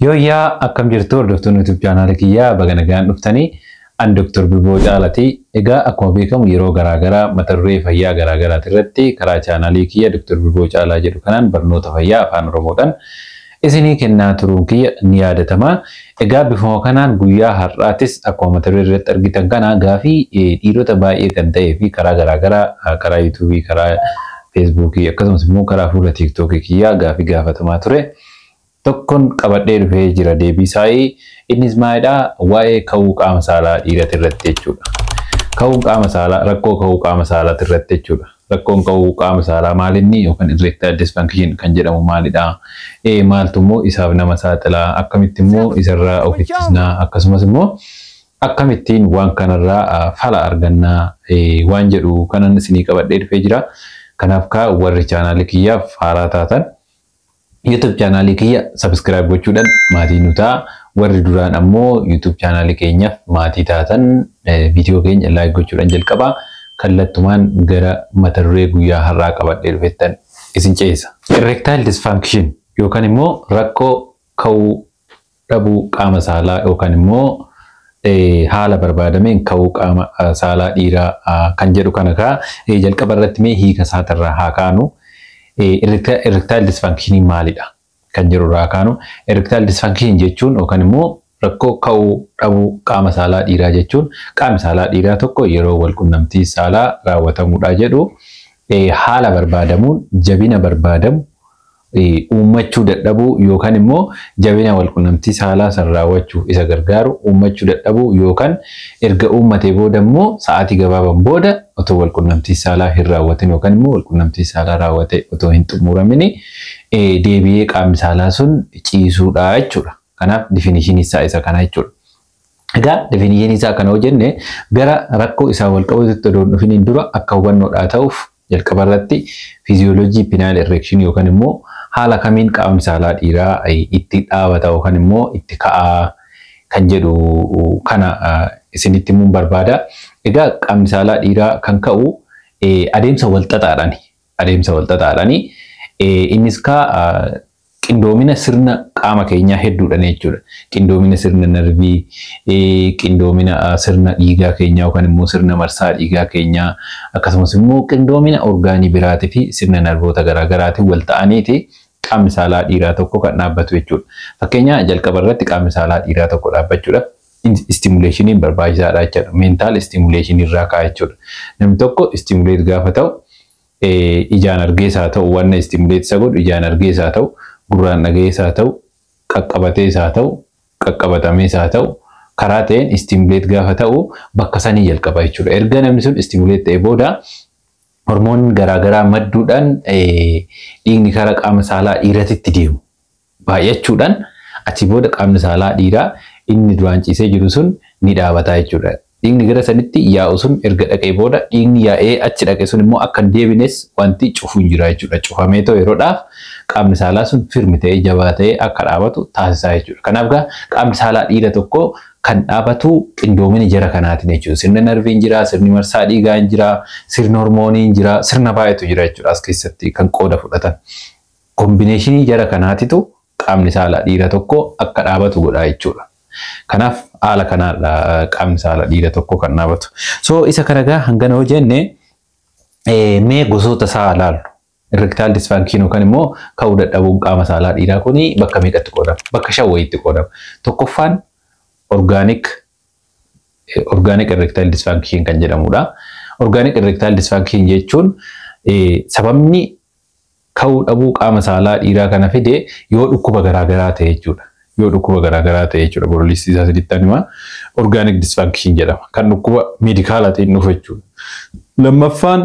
Yoo yaa akkam jirtu hordoftoonni YouTube channel kiyyaa baga nagaan dhuftanii an Dr. Bilboo Caalati. Egaa akkuma beekamu yeroo garaagaraa mata duree fayyaa garaagaraa irratti karaa channel kiyya Dr. Bilboo Caalaa jedhu kanaan barnoota fayyaa afaan Oromoodhaan isinii kennaa turuun kiyya ni yaadatama. Egaa bifuma kanaan guyyaa har'aatis akkuma mata duree irratti argitan kana gaafii dhiirota baay'ee kan ta'ee fi karaa garaagaraa karaa YouTube, karaa Facebook akkasumas immoo karaa fuula TikTok kiyyaa gaafii gaafatamaa ture. Tokkon qabadhee dhufee jira deebii isaanii. Innis maalidha? Waa'ee ka'uu qaama saalaa dhiirota irratti jechuudha. Ka'uu qaama saalaa, rakkoo ka'uu qaama saalaa irratti jechuudha. Rakkoon ka'uu qaama saalaa maalinni yookaan erectile dysfunction kan jedhamu maalidha? Maaltu immoo isaaf nama saaxilaa? Akkamitti immoo isarraa of ittisnaa? Akkasumas immoo akkamittiin waan kanarraa fala argannaa waan jedhu kanan isinii qabadhee dhufee jira. Kanaaf warri channel kiyyaaf haaraa taatan YouTube channel kiyya subscribe gochuudhaan maatii nu ta'a. Warri duraan ammoo YouTube channel keenyaaf maatii taatan video keenya like gochuudhaan jalqaba. Kallattumaan gara mata duree guyyaa har'aa qabadhee dhufeettan isin ceesa. Erectile dysfunction yookaan immoo rakkoo ka'uu dhabuu qaama saalaa yookaan immoo haala barbaadameen ka'uu qaama saalaa dhiiraa kan jedhu kana jalqaba irratti mee hiika isaatirraa haa kaanu. Erectile dysfunction maalidha kan jedhu irraa kaanu. Erectile dysfunction jechuun yookaan immoo rakkoo ka'uu dhabuu qaama saalaa dhiiraa jechuun qaamni saalaa dhiiraa tokko yeroo wal qunnamtii saalaa raawwatamuudha jedhu haala barbaadamuun jabina barbaadamu uummachuu dadhabuu yookaan immoo jabina wal qunnamtii saalaa san raawwachuu isa gargaaru uummachuu dadhabuu yookaan erga uummatee booda immoo sa'aatii gabaabaan booda otoo wal qunnamtii saalaa hin raawwatin yookaan immoo wal qunnamtii saalaa raawwate otoo hin xumuramin deebi'ee qaamni saalaa sun ciisuudha jechuudha. Kanaaf definition isaa isa kana jechuudha. Egaa definition isaa kana hojjenne gara rakkoo isaa wal qabatutti odoo dhufiniin dura akka hubannoodhaa ta'uuf jalqaba irratti physiology penile erection yookaan immoo haala kamiin qaamni saalaa dhiiraa itti dhaabata yookaan immoo itti ka'aa kan jedhu kana isinitti himuun barbaada. Egaa qaamni saalaa dhiiraa kan ka'u adeemsa walxaxaadhaani. Innis qindoomina sirna qaama keenyaa hedduudhaan jechuudha. Qindoomina sirna narvii, qindoomina sirna dhiigaa keenyaa yookaan immoo sirna marsaa dhiigaa keenyaa akkasumas immoo qindoomina orgaanii biraatii fi sirna narvoota garaagaraatiin wal ta'aniiti qaamni saalaa dhiiraa tokko kan dhaabbatu jechuudha. Fakkeenyaa jalqaba irratti qaamni saalaa dhiiraa tokko dhaabbachuudhaaf stimulationiin barbaachisaadha jechuudha. Mental stimulation irraa ka'a jechuudha. Namni tokko stimulate gaafa ta'u ijaan argees haa ta'u waan stimulate isa godhu ijaan argees haa ta'u gurraan dhagayees haa ta'u qaqqabatees haa ta'u qaqqabatamees haa ta'u karaa ta'een stimulate gaafa ta'u bakka sanii jalqaba jechuudha. Erga namni sun stimulate ta'e booda hormoonni garaagaraa madduudhaan dhiigni karaa qaama saalaa dhiiratitti deemu baay'achuudhaan achi booda qaamni saalaa dhiiraa inni duraan ciisee jiru sun ni dhaabata jechuudha. Dhiigni gara sanitti yaa'u sun erga dhaqee booda dhiigni yaa'ee achi dhaqe sun immoo akka hin deebines wanti cufu hin jira jechuudha. Cufamee ta'u yeroodhaaf qaamni saalaa sun firmi ta'ee jabaa ta'ee akka dhaabatu taasisaa jechuudha. Kanaaf qaamni saalaa dhiira tokko kan dhaabatu qindoomina jara kanaatiin jechuudha. Sirna narviin jira, sirni marsaa dhiigaa hin jira, sirna hormooniin jira, sirna baay'eetu jira jechuudha. As keessatti kan qooda fudhatan. Kombineeshinii jara kanaatitu qaamni saalaa dhiira tokko akka dhaabatu godha jechuudha. Kanaaf haala kanaadha qaamni saalaa dhiira tokko kan dhaabatu. So isa kana hangana hojjenne mee gosoota isaa ilaallu. Erectile dysfunction yookaan immoo ka'uu dadhabuun qaama saalaa dhiiraa kuni bakka meeqatti qoodama? Bakka 5 wayiitti qoodama. Tokkoffaan organic erectile dysfunction kan jedhamudha. Organic erectile dysfunction jechuun sababni ka'uu dhabuu qaama saalaa dhiiraa kana fide yoo dhukkuba garaagaraa ta'e jechuudha. Yoo dhukkuba garaagaraa ta'e jechuudha. Boroliistii isaa sadiittan himaa organic dysfunction jedhama. Kan dhukkuba meedikaalaatiin dhufu jechuudha. Lammaffaan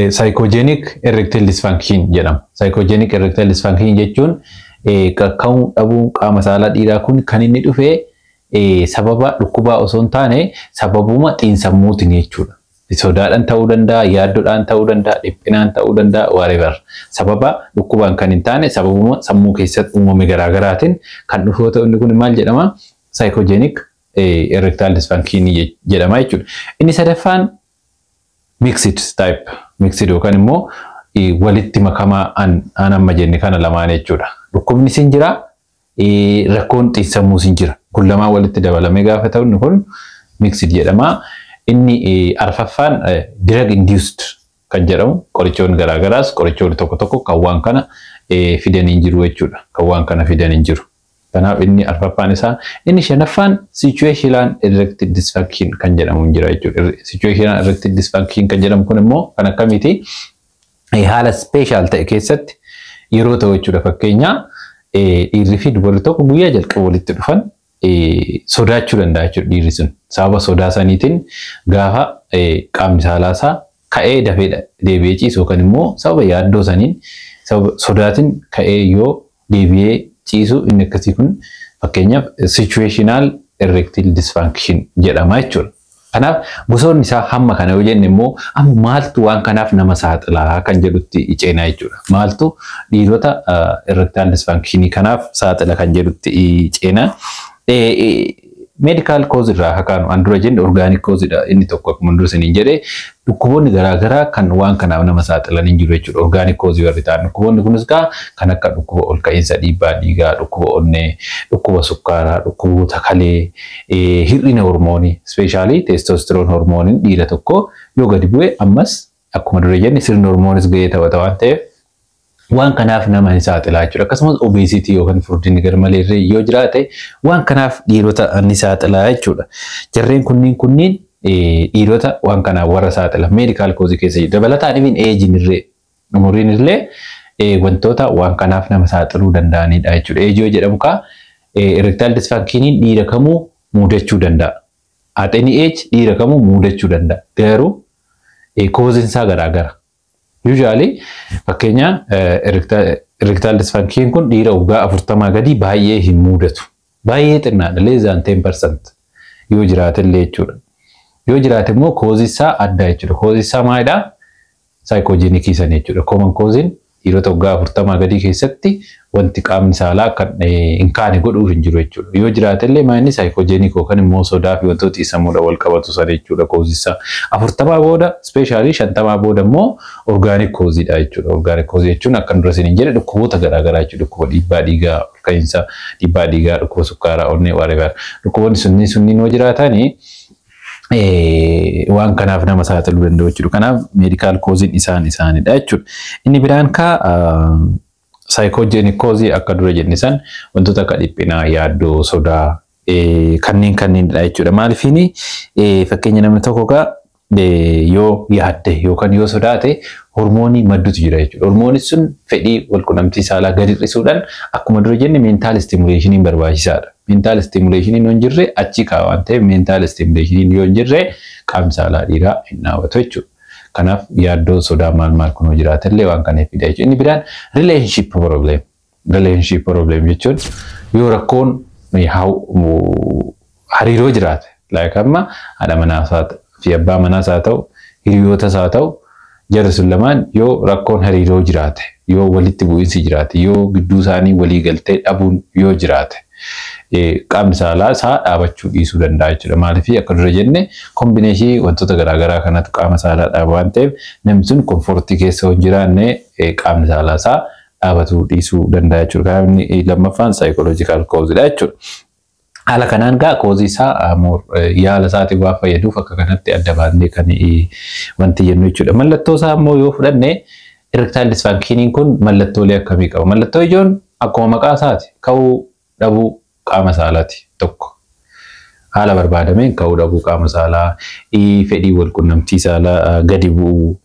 psychogenic erectile dysfunction jedhama. Psychogenic erectile dysfunction jechuun ka'uu dhabuu qaama saalaa dhiiraa kun kan inni dhufe sababa dhukkubaa osoo hin taane sababuma xiinsammuutiin jechuudha. Sodaadhaan ta'uu danda'a, yaaddoodhaan ta'uu danda'a, dhiphinaan ta'uu danda'a, whatever. Sababa dhukkubaan kan hin taane sababuma sammuu keessatti uumame garaagaraatiin kan dhufu yoo ta'u inni kun maal jedhama? Psychogenic erectile dysfunction jedhama jechuudha. Inni sadaffaan mixed type. Mixed yookaan immoo walitti makamaa an amma jenne kana lamaan jechuudha. Dhukkubni sin jira rakkoon xiinsammuu sin jira. Kun lamaan walitti dabalamee gaafa ta'u kun mixed jedhama. Inni arfaffaan drug induced kan jedhamu qorichoonni garaagaraas qorichoonni tokko tokko kan waan kana fidan hin jiru jechuudha. Kan waan kana fidan hin jiru. Kanaaf inni arfaffaan isaa inni shanaffaan situational erectile dysfunction kan jedhamu jira jechuudha. Situational erectile dysfunction kan jedhamu kun immoo kan akkamiiti haala special ta'e keessatti yeroo ta'u jechuudha. Fakkeenyaa dhiirri fi dubarri tokko guyyaa jalqaba walitti dhufan sodaachuu danda'a jechuudha dhiirri sun. Sababa sodaa saniitiin gaafa qaamni saalaa isaa ka'ee dafee deebi'ee ciisu yookaan immoo sababa yaaddoo saniin sababa sodaatiin ka'ee yoo deebi'ee ciisu inni akkasii kun fakkeenyaaf situational erectile dysfunction jedhama jechuudha. Kanaaf gosoonni isaa hamma kana yoo jenne immoo amma maaltu waan kanaaf nama saaxilaa kan jedhutti ceenaa jechuudha. Maaltu dhiirota erectile dysfunction kanaaf saaxila kan jedhutti ceenaa. Medical cause irraa hakaanu andura jenne organic cause dha inni tokko akkuma dura saniin jedhee dhukkuboonni garaagaraa kan waan kanaaf nama saaxilan hin jiru jechuudha. Organic cause warri ta'an dhukkuboonni kunis kan akka dhukkuba ol ka'iinsa dhiibbaa dhiigaa, dhukkuba onnee, dhukkuba sukkaaraa, dhukkuboota kalee, hir'ina hormoonii, especially testosterone hormooniin dhiira tokko yoo gadi bu'e ammas akkuma dura jenne sirni hormoonis gahee taphata waan ta'eef waan kanaaf nama ni saaxilaa jechuudha. Akkasumas obesity yookaan furdinni garmalee yoo jiraate waan kanaaf dhiirota ni saaxilaa jechuudha. Jarreen kunniin dhiirota waan kanaaf warra saaxila medical cause keessa jiru. Dabalataan even eejiin irree umuriin illee wantoota waan kanaaf nama saaxiluu danda'anidha jechuudha. Eejii yoo jedhamu kaa erectile dysfunctioniin dhiira kamuu muudachuu danda'a. At any age dhiira kamuu muudachuu danda'a. Garuu cause isaa garaagara. Usually fakkeenya erectile dysfunction kun dhiira waggaa 40 gadi baay'ee hin muudatu. Baay'ee xinnaadha less than 10% yoo jiraate illee jechuudha. Yoo jiraate immoo cause isaa adda jechuudha. Cause isaa maalidha? Psychogenic san jechuudha. Common cause dhiirota waggaa 40 gadi keessatti wanti qaamni saalaa kan hin kaane godhuuf hin jiru jechuudha. Yoo jiraate illee maayinni psychogenic yookaan immoo sodaa fi wantoota sammuudha wal qabatu sana jechuudha cause isaa. 40 booda especially 50 booda immoo organic cause dha jechuudha. Organic cause jechuun akkan dura siniin jedhe dhukkuboota garaagaraa jechuudha. Dhukkuba dhiibbaa dhiigaa, ka'iinsa dhiibbaa dhiigaa, dhukkuba sukkaaraa, onnee whatever. Dhukkuboonni sunniin yoo jiraatanii waan kanaaf nama saaxiluu danda'u jechuudha. Kanaaf medical cause isaanidha jechuudha. Inni biraan psychogenic cause akka dura jenne san wantoota akka dhiphinaa, yaaddoo, sodaa kanneenidha jechuudha. Maaliifini fakkeenya namni tokko yoo yaadde yookaan yoo sodaate hormoonii madduutu jira jechuudha. Hormoonni sun fedhii wal qunnamtii saalaa gadi hir'isuudhaan akkuma dura jenne mental stimulationiin barbaachisaadha. Mental stimulationiin yoo hin jirre achi kaa'aa waan ta'eef mental stimulationiin yoo hin jirre qaamni saalaa dhiiraa hin dhaabatu jechuudha. Kanaaf yaaddoo sodaa maal kun jiraate illee waan kana fida jechuudha. Inni biraan relationship problem. Relationship problem jechuun yoo rakkoon hariiroo jiraate like amma haadha manaa fi abbaa manaas haa ta'u hiriyootas haa ta'u jarri sun lamaan yoo rakkoon hariiroo jiraate yoo walitti bu'iinsi jiraate yoo gidduu isaanii walii galtee dhabuun yoo jiraate qaamni saalaa isaa dhaabachuu dhiisuu danda'a jechuudha. Maaliif akka dura jenne kombineeshinii wantoota garaagaraa kanatu qaama saalaa dhaaba waan ta'eef namni sun komfortii keessa hin jiraanne qaamni saalaa isaa dhaabatuu dhiisuu danda'a jechuudha. Kanaaf inni lammaffaan psychological cause dha jechuudha. Haala kanaan cause isaa yaala isaatiif waan fayyaduuf akka kanatti adda baasnee kan wanti jennu jechuudha. Mallattoo isaa immoo yoo fudhanne erectile dysfunctioniin kun mallattoolee akkamii qaba? Mallattoo ijoon akkuma maqaa isaati ka'uu dhabuu qaama saalaati tokko. Haala barbaadameen ka'uu dhabuu qaama saalaa, fedhii wal qunnamtii saalaa gadi bu'uu,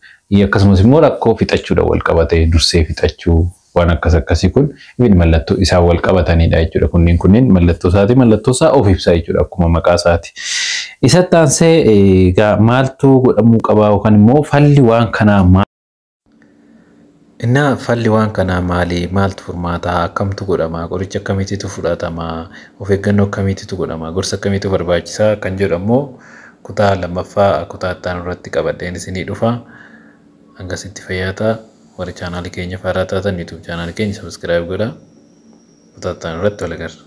akkasumas immoo rakkoo fixachuudha wal qabatee dursee fixachuu waan akkasii kun ibin mallattoo isaa wal qabatanidha jechuudha. Kunniin mallattoo isaati. Mallattoo isaa of ibsa jechuudha akkuma maqaa isaati. Isatti aansee maaltu godhamuu qaba yookaan immoo falli waan kanaa maali? Innaa falli waan kanaa maali? Maaltu furmaata? Akkamtu godhama? Qoricha akkamiitu fudhatama? Of eeggannoo akkamiitu godhama? Gorsa akkamiitu barbaachisaa kan jedhu ammoo kutaa lammaffaa kutaa itti aanu irratti qabadheen isinii dhufa. Hangasitti fayyaata. Warri chaanaalii keenya faaraa taatan YouTube chaanaalii keenya subscribe godhaa. Kutaa itti aanu irratti wal agarra.